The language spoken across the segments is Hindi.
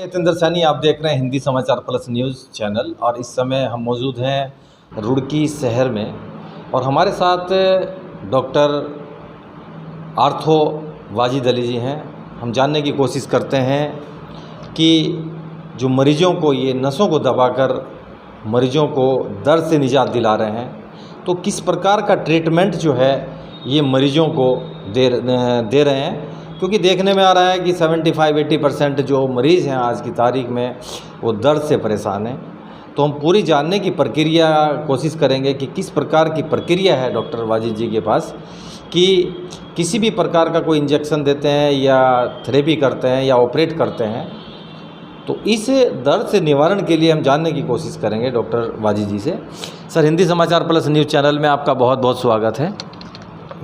यतेंद्र सैनी, आप देख रहे हैं हिंदी समाचार प्लस न्यूज़ चैनल। और इस समय हम मौजूद हैं रुड़की शहर में और हमारे साथ डॉक्टर आर्थो वाजिद अली जी हैं। हम जानने की कोशिश करते हैं कि जो मरीजों को ये नसों को दबाकर मरीजों को दर्द से निजात दिला रहे हैं, तो किस प्रकार का ट्रीटमेंट जो है ये मरीजों को दे रहे हैं। क्योंकि देखने में आ रहा है कि 75-80% जो मरीज़ हैं आज की तारीख में वो दर्द से परेशान हैं। तो हम पूरी जानने की प्रक्रिया कोशिश करेंगे कि किस प्रकार की प्रक्रिया है डॉक्टर वाजिद जी के पास, कि किसी भी प्रकार का कोई इंजेक्शन देते हैं या थेरेपी करते हैं या ऑपरेट करते हैं। तो इस दर्द से निवारण के लिए हम जानने की कोशिश करेंगे डॉक्टर वाजिद जी से। सर, हिंदी समाचार प्लस न्यूज़ चैनल में आपका बहुत बहुत स्वागत है।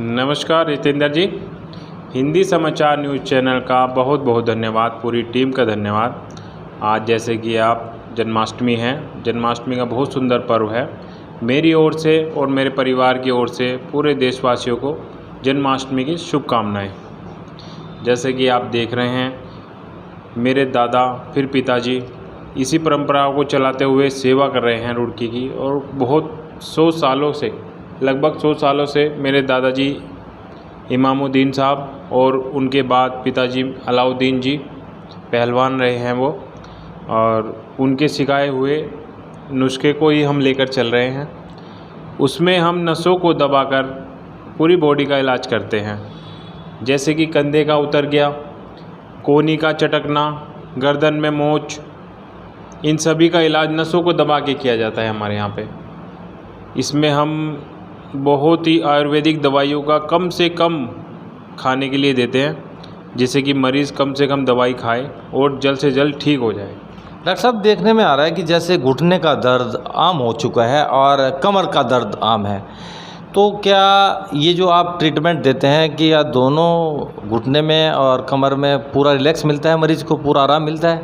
नमस्कार यतेंद्र जी, हिंदी समाचार न्यूज़ चैनल का बहुत बहुत धन्यवाद, पूरी टीम का धन्यवाद। आज जैसे कि आप जन्माष्टमी है, जन्माष्टमी का बहुत सुंदर पर्व है। मेरी ओर से और मेरे परिवार की ओर से पूरे देशवासियों को जन्माष्टमी की शुभकामनाएं। जैसे कि आप देख रहे हैं, मेरे दादा फिर पिताजी इसी परंपरा को चलाते हुए सेवा कर रहे हैं रुड़की की। और बहुत 100 सालों से, लगभग 100 सालों से मेरे दादाजी इमामुद्दीन साहब और उनके बाद पिताजी अलाउद्दीन जी पहलवान रहे हैं वो, और उनके सिखाए हुए नुस्खे को ही हम लेकर चल रहे हैं। उसमें हम नसों को दबाकर पूरी बॉडी का इलाज करते हैं। जैसे कि कंधे का उतर गया, कोहनी का चटकना, गर्दन में मोच, इन सभी का इलाज नसों को दबा के किया जाता है हमारे यहाँ पे। इसमें हम बहुत ही आयुर्वेदिक दवाइयों का कम से कम खाने के लिए देते हैं, जिससे कि मरीज़ कम से कम दवाई खाए और जल्द से जल्द ठीक हो जाए। डॉक्टर साहब, देखने में आ रहा है कि जैसे घुटने का दर्द आम हो चुका है और कमर का दर्द आम है, तो क्या ये जो आप ट्रीटमेंट देते हैं कि या दोनों घुटने में और कमर में पूरा रिलैक्स मिलता है, मरीज़ को पूरा आराम मिलता है?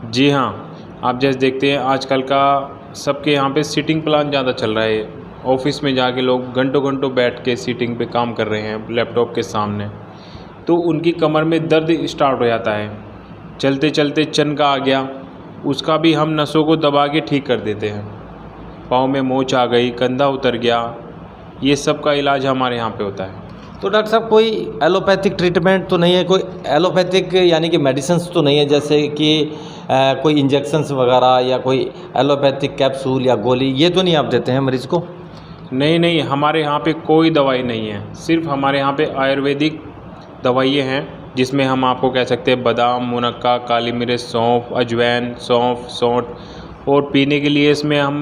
जी हाँ, आप जैसे देखते हैं आजकल का सबके यहाँ पे सीटिंग प्लान ज़्यादा चल रहा है। ऑफिस में जाके लोग घंटों घंटों बैठ के सीटिंग पे काम कर रहे हैं लैपटॉप के सामने, तो उनकी कमर में दर्द स्टार्ट हो जाता है। चलते चलते चन का आ गया, उसका भी हम नसों को दबा के ठीक कर देते हैं। पाँव में मोच आ गई, कंधा उतर गया, ये सब का इलाज हमारे यहाँ पे होता है। तो डॉक्टर साहब, कोई एलोपैथिक ट्रीटमेंट तो नहीं है? कोई एलोपैथिक यानी कि मेडिसिन्स तो नहीं है, जैसे कि कोई इंजेक्शन्स वगैरह या कोई एलोपैथिक कैप्सूल या गोली, ये तो नहीं आप देते हैं मरीज़ को? नहीं, हमारे यहाँ पे कोई दवाई नहीं है। सिर्फ हमारे यहाँ पे आयुर्वेदिक दवाइयाँ हैं, जिसमें हम आपको कह सकते हैं बादाम, मुनक्का, काली मिर्च, सौंफ, अजवाइन, सौंफ, सौंठ। और पीने के लिए इसमें हम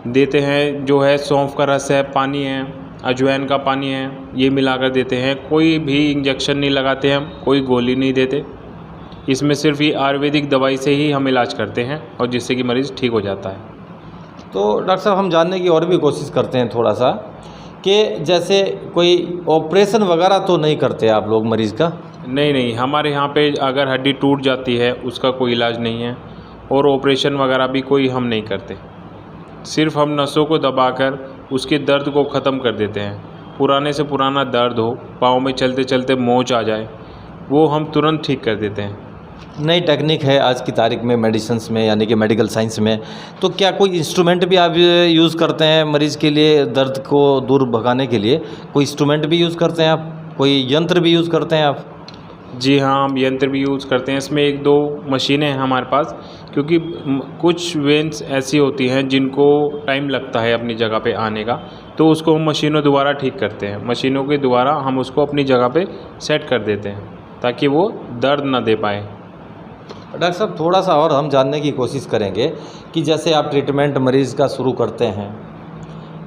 देते हैं जो है सौंफ का रस है, पानी है, अजवाइन का पानी है, ये मिलाकर देते हैं। कोई भी इंजेक्शन नहीं लगाते हम, कोई गोली नहीं देते। इसमें सिर्फ ये आयुर्वेदिक दवाई से ही हम इलाज करते हैं और जिससे कि मरीज़ ठीक हो जाता है। तो डॉक्टर साहब, हम जानने की और भी कोशिश करते हैं थोड़ा सा, कि जैसे कोई ऑपरेशन वगैरह तो नहीं करते आप लोग मरीज़ का? नहीं, हमारे यहाँ पे अगर हड्डी टूट जाती है उसका कोई इलाज नहीं है, और ऑपरेशन वगैरह भी कोई हम नहीं करते। सिर्फ हम नसों को दबाकर उसके दर्द को ख़त्म कर देते हैं। पुराने से पुराना दर्द हो, पाँव में चलते चलते मोच आ जाए, वो हम तुरंत ठीक कर देते हैं। नई टेक्निक है आज की तारीख में मेडिसिन्स में, यानी कि मेडिकल साइंस में। तो क्या कोई इंस्ट्रूमेंट भी आप यूज़ करते हैं मरीज़ के लिए, दर्द को दूर भगाने के लिए? कोई इंस्ट्रूमेंट भी यूज़ करते हैं आप? कोई यंत्र भी यूज़ करते हैं आप? जी हाँ, हम यंत्र भी यूज़ करते हैं। इसमें 1-2 मशीनें हैं हमारे पास, क्योंकि कुछ वेन्स ऐसी होती हैं जिनको टाइम लगता है अपनी जगह पे आने का, तो उसको हम मशीनों द्वारा ठीक करते हैं। मशीनों के द्वारा हम उसको अपनी जगह पे सेट कर देते हैं ताकि वो दर्द ना दे पाए। डॉक्टर साहब, थोड़ा सा और हम जानने की कोशिश करेंगे कि जैसे आप ट्रीटमेंट मरीज़ का शुरू करते हैं,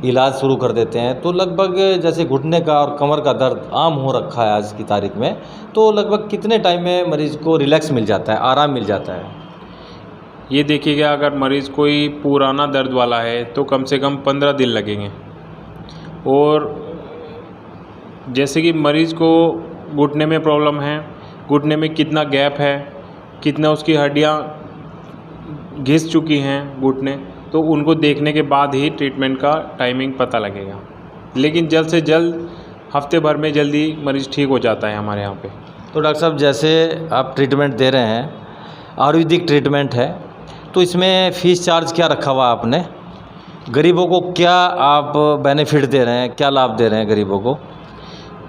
इलाज शुरू कर देते हैं, तो लगभग जैसे घुटने का और कमर का दर्द आम हो रखा है आज की तारीख में, तो लगभग कितने टाइम में मरीज़ को रिलैक्स मिल जाता है, आराम मिल जाता है? ये देखिएगा, अगर मरीज़ कोई पुराना दर्द वाला है तो कम से कम 15 दिन लगेंगे। और जैसे कि मरीज़ को घुटने में प्रॉब्लम है, घुटने में कितना गैप है, कितना उसकी हड्डियाँ घिस चुकी हैं घुटने, तो उनको देखने के बाद ही ट्रीटमेंट का टाइमिंग पता लगेगा। लेकिन जल्द से जल्द, हफ्ते भर में जल्दी मरीज़ ठीक हो जाता है हमारे यहाँ पे। तो डॉक्टर साहब, जैसे आप ट्रीटमेंट दे रहे हैं, आयुर्वेदिक ट्रीटमेंट है, तो इसमें फ़ीस चार्ज क्या रखा हुआ है आपने? गरीबों को क्या आप बेनिफिट दे रहे हैं, क्या लाभ दे रहे हैं गरीबों को?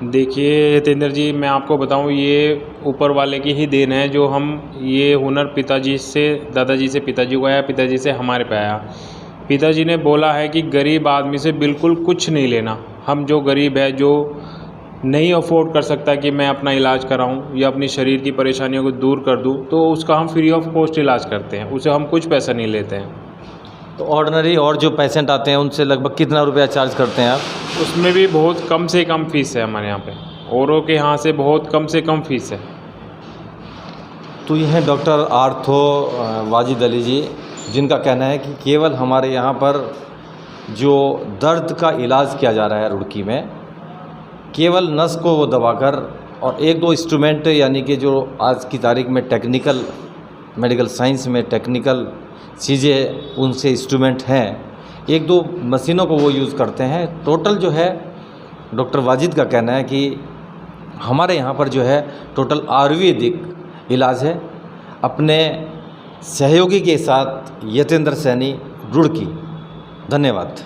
देखिए हितेंद्र जी, मैं आपको बताऊं, ये ऊपर वाले की ही देन है जो हम ये हुनर पिताजी से, दादाजी से पिताजी को आया, पिताजी से हमारे पे आया। पिताजी ने बोला है कि गरीब आदमी से बिल्कुल कुछ नहीं लेना। हम जो गरीब है, जो नहीं अफोर्ड कर सकता कि मैं अपना इलाज कराऊं या अपनी शरीर की परेशानियों को दूर कर दूं, तो उसका हम फ्री ऑफ कॉस्ट इलाज करते हैं, उसे हम कुछ पैसा नहीं लेते हैं। तो ऑर्डिनरी और जो पेशेंट आते हैं उनसे लगभग कितना रुपया चार्ज करते हैं आप? उसमें भी बहुत कम से कम फ़ीस है हमारे यहाँ पे, औरों के यहाँ से बहुत कम से कम फ़ीस है। तो ये हैं डॉक्टर आर्थो वाजिद अली जी, जिनका कहना है कि केवल हमारे यहाँ पर जो दर्द का इलाज किया जा रहा है रुड़की में, केवल नस को वो दबाकर और एक दो इंस्ट्रूमेंट, यानी कि जो आज की तारीख में टेक्निकल मेडिकल साइंस में टेक्निकल चीज़ें उनसे इंस्ट्रूमेंट हैं, एक दो मशीनों को वो यूज़ करते हैं। टोटल जो है डॉक्टर वाजिद का कहना है कि हमारे यहाँ पर जो है टोटल आयुर्वेदिक इलाज है। अपने सहयोगी के साथ यतेंद्र सैनी, रुड़की। धन्यवाद।